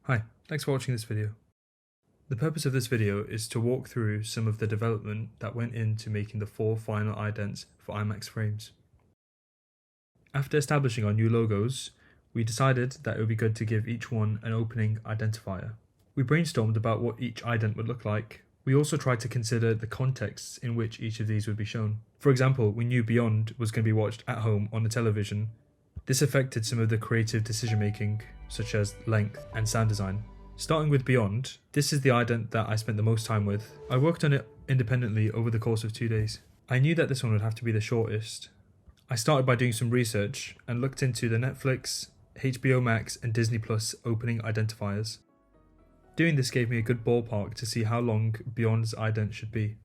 Hi, thanks for watching this video. The purpose of this video is to walk through some of the development that went into making the 4 final idents for IMAX frames. After establishing our new logos, we decided that it would be good to give each one an opening identifier. We brainstormed about what each ident would look like. We also tried to consider the contexts in which each of these would be shown. For example, we knew Beyond was going to be watched at home on the television. This affected some of the creative decision making, such as length and sound design. Starting with Beyond, this is the ident that I spent the most time with. I worked on it independently over the course of 2 days. I knew that this one would have to be the shortest. I started by doing some research and looked into the Netflix, HBO Max and Disney Plus opening identifiers. Doing this gave me a good ballpark to see how long Beyond's ident should be.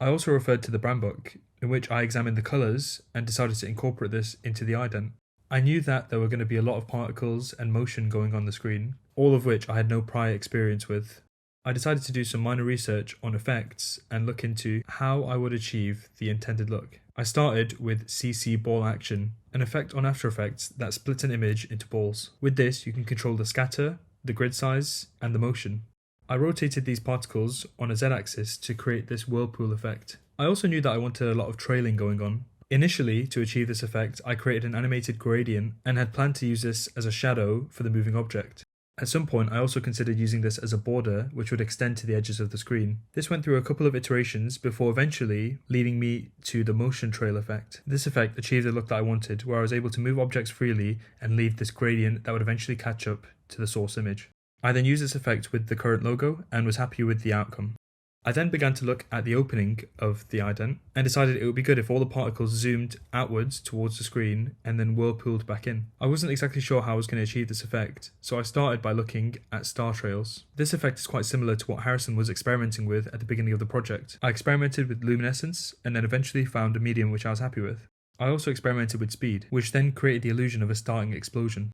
I also referred to the brand book, in which I examined the colours and decided to incorporate this into the ident. I knew that there were going to be a lot of particles and motion going on the screen, all of which I had no prior experience with. I decided to do some minor research on effects and look into how I would achieve the intended look. I started with CC Ball Action, an effect on After Effects that splits an image into balls. With this, you can control the scatter, the grid size, and the motion. I rotated these particles on a Z-axis to create this whirlpool effect. I also knew that I wanted a lot of trailing going on. Initially, to achieve this effect, I created an animated gradient and had planned to use this as a shadow for the moving object. At some point, I also considered using this as a border which would extend to the edges of the screen. This went through a couple of iterations before eventually leading me to the motion trail effect. This effect achieved the look that I wanted, where I was able to move objects freely and leave this gradient that would eventually catch up to the source image. I then used this effect with the current logo and was happy with the outcome. I then began to look at the opening of the ident and decided it would be good if all the particles zoomed outwards towards the screen and then whirlpooled back in. I wasn't exactly sure how I was going to achieve this effect, so I started by looking at star trails. This effect is quite similar to what Harrison was experimenting with at the beginning of the project. I experimented with luminescence and then eventually found a medium which I was happy with. I also experimented with speed, which then created the illusion of a starting explosion.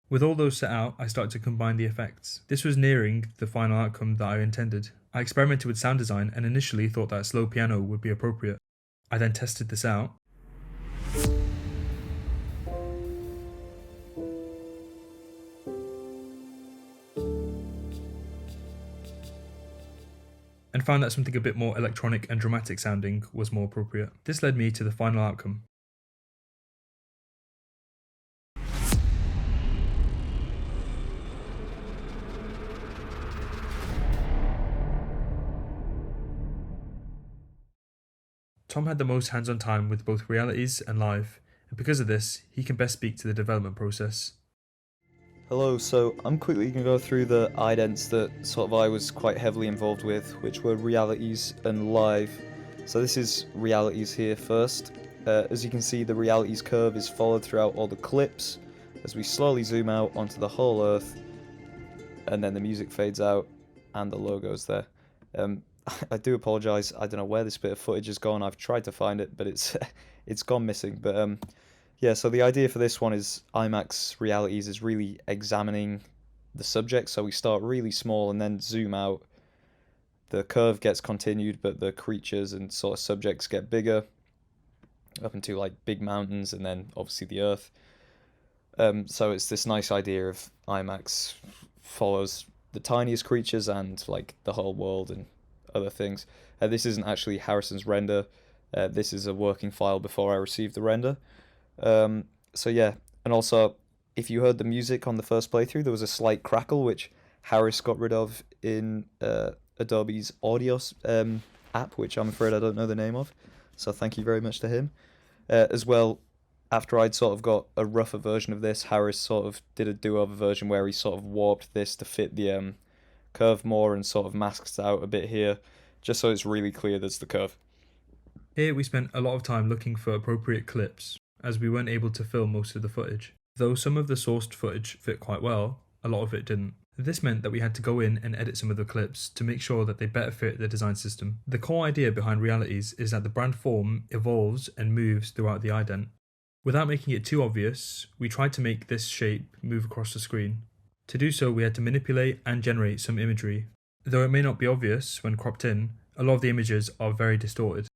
With all those set out, I started to combine the effects. This was nearing the final outcome that I intended. I experimented with sound design and initially thought that a slow piano would be appropriate. I then tested this out. And found that something a bit more electronic and dramatic sounding was more appropriate. This led me to the final outcome. Tom had the most hands-on time with both realities and live, and because of this, he can best speak to the development process. Hello, so I'm quickly going to go through the idents that sort of I was quite heavily involved with, which were realities and live. So this is realities here first. As you can see, the realities curve is followed throughout all the clips as we slowly zoom out onto the whole Earth, and then the music fades out and the logo's there. I do apologise, I don't know where this bit of footage has gone. I've tried to find it, but it's it's gone missing. But yeah, so the idea for this one is IMAX Realities is really examining the subject. So we start really small and then zoom out. The curve gets continued, but the creatures and sort of subjects get bigger, up into like big mountains and then obviously the Earth. So it's this nice idea of IMAX follows the tiniest creatures and like the whole world and other things. This isn't actually Harrison's render. This is a working file before I received the render. So yeah, and also if you heard the music on the first playthrough, there was a slight crackle which Harris got rid of in Adobe's audio app, which I'm afraid I don't know the name of. So thank you very much to him. As well, after I'd sort of got a rougher version of this, Harris sort of did a do-over version where he sort of warped this to fit the curve more and sort of masks out a bit here, just so it's really clear there's the curve. Here we spent a lot of time looking for appropriate clips, as we weren't able to film most of the footage. Though some of the sourced footage fit quite well, a lot of it didn't. This meant that we had to go in and edit some of the clips to make sure that they better fit the design system. The core idea behind realities is that the brand form evolves and moves throughout the ident. Without making it too obvious, we tried to make this shape move across the screen. To do so, we had to manipulate and generate some imagery. Though it may not be obvious when cropped in, a lot of the images are very distorted.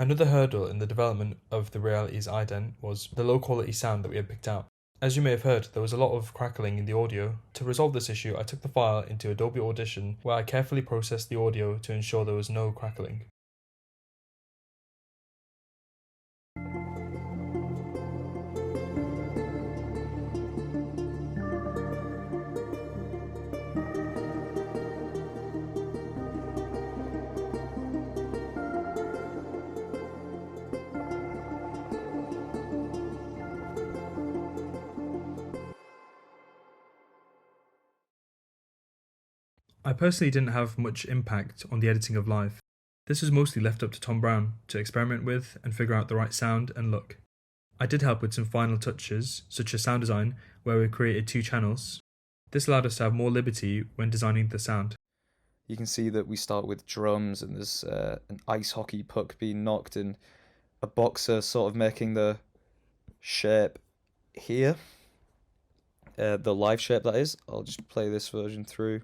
Another hurdle in the development of the Reality's ident was the low quality sound that we had picked out. As you may have heard, there was a lot of crackling in the audio. To resolve this issue, I took the file into Adobe Audition, where I carefully processed the audio to ensure there was no crackling. I personally didn't have much impact on the editing of Live. This was mostly left up to Tom Brown to experiment with and figure out the right sound and look. I did help with some final touches, such as sound design, where we created 2 channels. This allowed us to have more liberty when designing the sound. You can see that we start with drums, and there's an ice hockey puck being knocked, and a boxer sort of making the shape here. The live shape, that is. I'll just play this version through.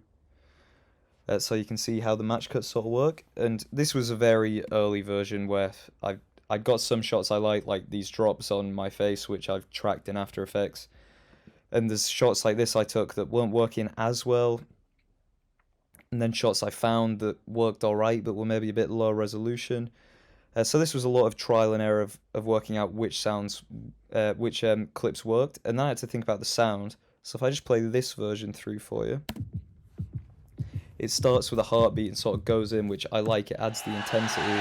So you can see how the match cuts sort of work. And this was a very early version where I got some shots I like these drops on my face, which I've tracked in After Effects. And there's shots like this I took that weren't working as well. And then shots I found that worked alright, but were maybe a bit low resolution. So this was a lot of trial and error of working out which sounds, which clips worked. And then I had to think about the sound. So if I just play this version through for you. It starts with a heartbeat and sort of goes in, which I like. It adds the intensity.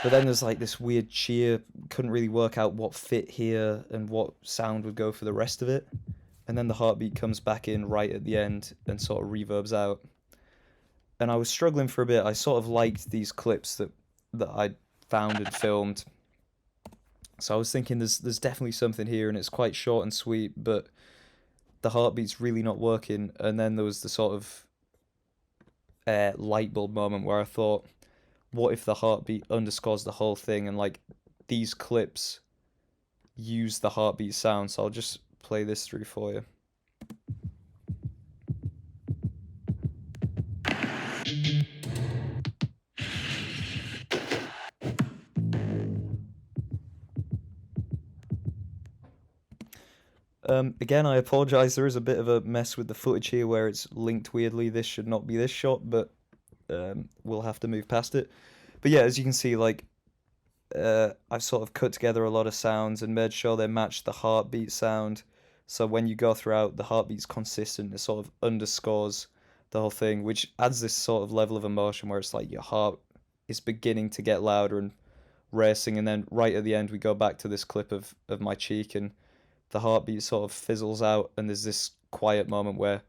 But then there's like this weird cheer. Couldn't really work out what fit here and what sound would go for the rest of it. And then the heartbeat comes back in right at the end and sort of reverbs out. And I was struggling for a bit. I sort of liked these clips that I found and filmed. So I was thinking there's definitely something here, and it's quite short and sweet, but the heartbeat's really not working. And then there was the sort of light bulb moment where I thought, what if the heartbeat underscores the whole thing, and like these clips use the heartbeat sound. So I'll just play this through for you. Again, I apologize. There is a bit of a mess with the footage here where it's linked weirdly. This should not be this shot, but we'll have to move past it. But yeah, as you can see, like I've sort of cut together a lot of sounds and made sure they match the heartbeat sound. So when you go throughout, the heartbeat's consistent. It sort of underscores the whole thing, which adds this sort of level of emotion where it's like your heart is beginning to get louder and racing. And then right at the end, we go back to this clip of my cheek, and the heartbeat sort of fizzles out, and there's this quiet moment where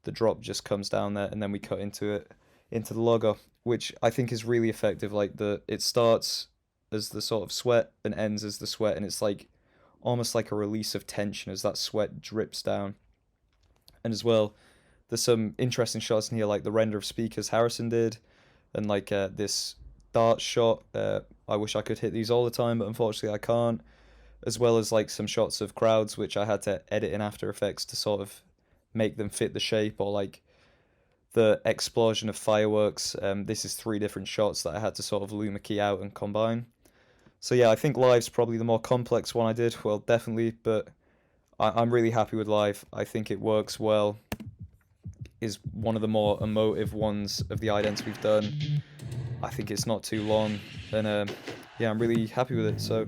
the drop just comes down there, and then we cut into the logo, which I think is really effective. Like it starts as the sort of sweat and ends as the sweat, and it's like almost like a release of tension as that sweat drips down. And as well, there's some interesting shots in here, like the render of speakers Harrison did, and like this dart shot. I wish I could hit these all the time, but unfortunately I can't. As well as like some shots of crowds, which I had to edit in After Effects to sort of make them fit the shape, or like the explosion of fireworks. This is 3 different shots that I had to sort of luma key out and combine. So yeah, I think Live's probably the more complex one I did. Well, definitely, but I'm really happy with Live. I think it works well. Is one of the more emotive ones of the idents we've done. I think it's not too long, and yeah, I'm really happy with it. So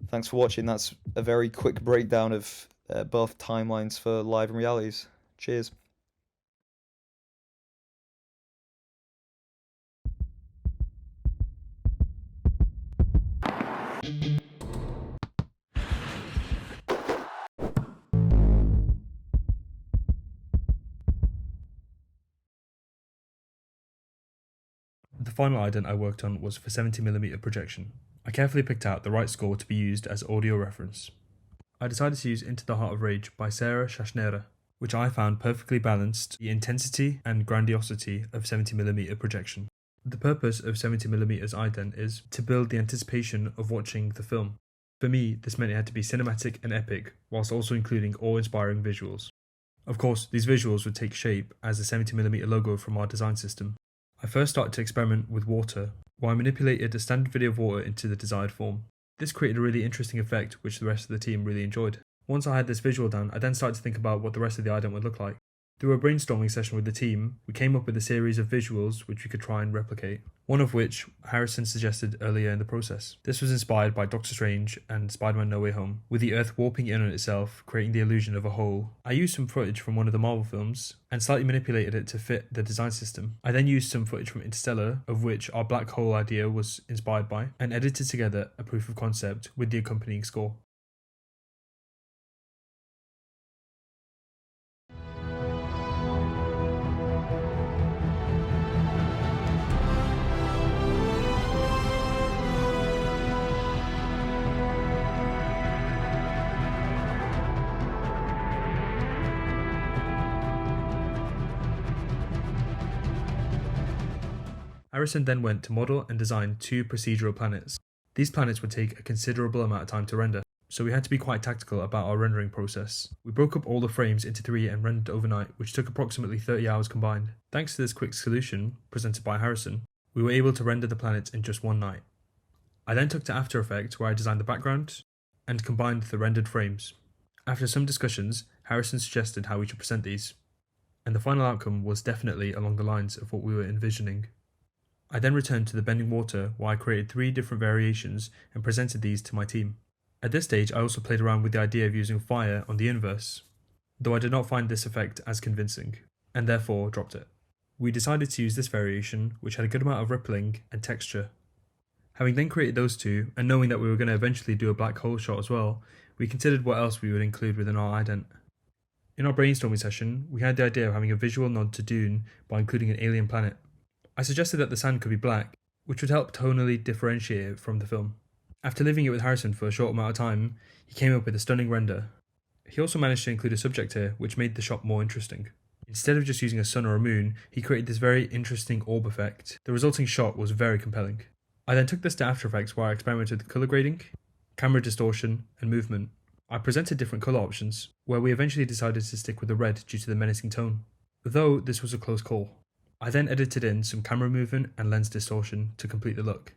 thanks for watching. That's a very quick breakdown of both timelines for Live and Realities. Cheers. The final ident I worked on was for 70mm projection. I carefully picked out the right score to be used as audio reference. I decided to use Into the Heart of Rage by Sarah Schachnerer, which I found perfectly balanced the intensity and grandiosity of 70mm projection. The purpose of 70mm ident is to build the anticipation of watching the film. For me, this meant it had to be cinematic and epic, whilst also including awe-inspiring visuals. Of course, these visuals would take shape as the 70mm logo from our design system. I first started to experiment with water, while I manipulated a standard video of water into the desired form. This created a really interesting effect which the rest of the team really enjoyed. Once I had this visual down, I then started to think about what the rest of the ident would look like. Through a brainstorming session with the team, we came up with a series of visuals which we could try and replicate, one of which Harrison suggested earlier in the process. This was inspired by Doctor Strange and Spider-Man No Way Home, with the Earth warping in on itself, creating the illusion of a hole. I used some footage from one of the Marvel films and slightly manipulated it to fit the design system. I then used some footage from Interstellar, of which our black hole idea was inspired by, and edited together a proof of concept with the accompanying score. Harrison then went to model and design 2 procedural planets. These planets would take a considerable amount of time to render, so we had to be quite tactical about our rendering process. We broke up all the frames into 3 and rendered overnight, which took approximately 30 hours combined. Thanks to this quick solution, presented by Harrison, we were able to render the planets in just one night. I then took to After Effects where I designed the background and combined the rendered frames. After some discussions, Harrison suggested how we should present these, and the final outcome was definitely along the lines of what we were envisioning. I then returned to the bending water where I created 3 different variations and presented these to my team. At this stage I also played around with the idea of using fire on the inverse, though I did not find this effect as convincing, and therefore dropped it. We decided to use this variation, which had a good amount of rippling and texture. Having then created those 2, and knowing that we were going to eventually do a black hole shot as well, we considered what else we would include within our ident. In our brainstorming session, we had the idea of having a visual nod to Dune by including an alien planet. I suggested that the sand could be black, which would help tonally differentiate it from the film. After leaving it with Harrison for a short amount of time, he came up with a stunning render. He also managed to include a subject here, which made the shot more interesting. Instead of just using a sun or a moon, he created this very interesting orb effect. The resulting shot was very compelling. I then took this to After Effects where I experimented with colour grading, camera distortion, and movement. I presented different colour options, where we eventually decided to stick with the red due to the menacing tone, though this was a close call. I then edited in some camera movement and lens distortion to complete the look.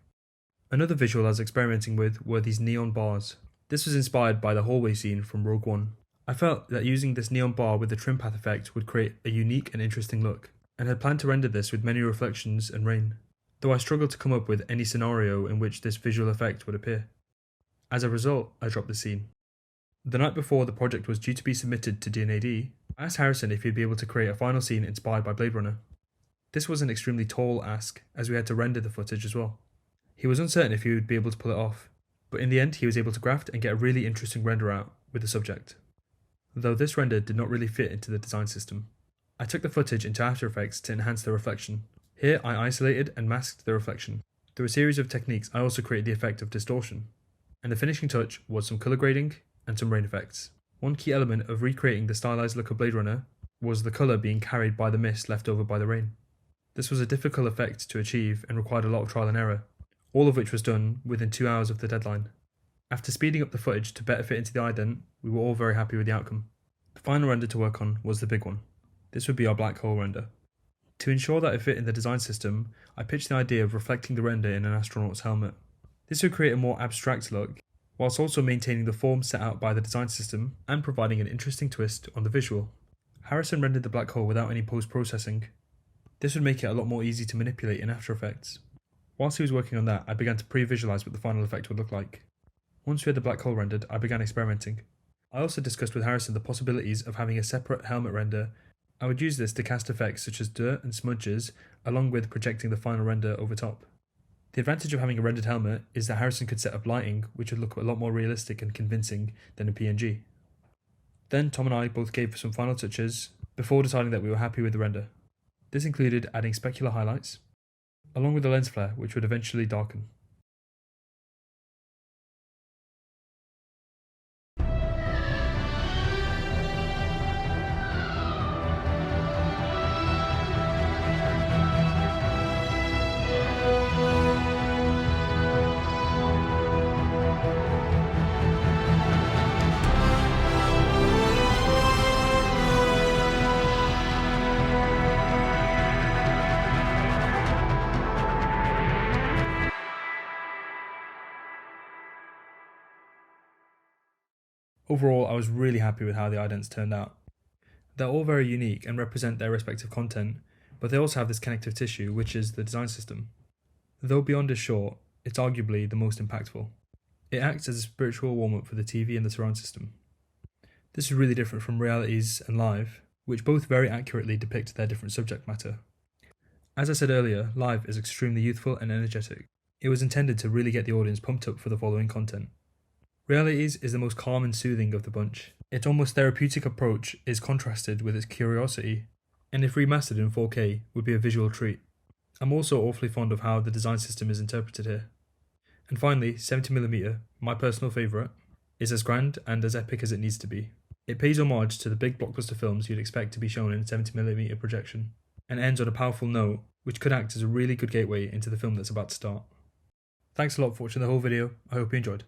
Another visual I was experimenting with were these neon bars. This was inspired by the hallway scene from Rogue One. I felt that using this neon bar with the trim path effect would create a unique and interesting look, and had planned to render this with many reflections and rain, though I struggled to come up with any scenario in which this visual effect would appear. As a result, I dropped the scene. The night before the project was due to be submitted to D&AD, I asked Harrison if he'd be able to create a final scene inspired by Blade Runner. This was an extremely tall ask, as we had to render the footage as well. He was uncertain if he would be able to pull it off, but in the end he was able to graft and get a really interesting render out with the subject. Though this render did not really fit into the design system. I took the footage into After Effects to enhance the reflection. Here I isolated and masked the reflection. Through a series of techniques I also created the effect of distortion. And the finishing touch was some colour grading and some rain effects. One key element of recreating the stylized look of Blade Runner was the colour being carried by the mist left over by the rain. This was a difficult effect to achieve and required a lot of trial and error, all of which was done within 2 hours of the deadline. After speeding up the footage to better fit into the ident, we were all very happy with the outcome. The final render to work on was the big one. This would be our black hole render. To ensure that it fit in the design system, I pitched the idea of reflecting the render in an astronaut's helmet. This would create a more abstract look, whilst also maintaining the form set out by the design system and providing an interesting twist on the visual. Harrison rendered the black hole without any post-processing. This would make it a lot more easy to manipulate in After Effects. Whilst he was working on that, I began to pre-visualize what the final effect would look like. Once we had the black hole rendered, I began experimenting. I also discussed with Harrison the possibilities of having a separate helmet render. I would use this to cast effects such as dirt and smudges, along with projecting the final render over top. The advantage of having a rendered helmet is that Harrison could set up lighting, which would look a lot more realistic and convincing than a PNG. Then Tom and I both gave some final touches, before deciding that we were happy with the render. This included adding specular highlights, along with a lens flare which would eventually darken. Overall, I was really happy with how the idents turned out. They're all very unique and represent their respective content, but they also have this connective tissue, which is the design system. Though beyond is short, it's arguably the most impactful. It acts as a spiritual warm-up for the TV and the surround system. This is really different from Realities and Live, which both very accurately depict their different subject matter. As I said earlier, Live is extremely youthful and energetic. It was intended to really get the audience pumped up for the following content. Realities is the most calm and soothing of the bunch. Its almost therapeutic approach is contrasted with its curiosity, and if remastered in 4K, would be a visual treat. I'm also awfully fond of how the design system is interpreted here. And finally, 70mm, my personal favourite, is as grand and as epic as it needs to be. It pays homage to the big blockbuster films you'd expect to be shown in a 70mm projection, and ends on a powerful note which could act as a really good gateway into the film that's about to start. Thanks a lot for watching the whole video, I hope you enjoyed.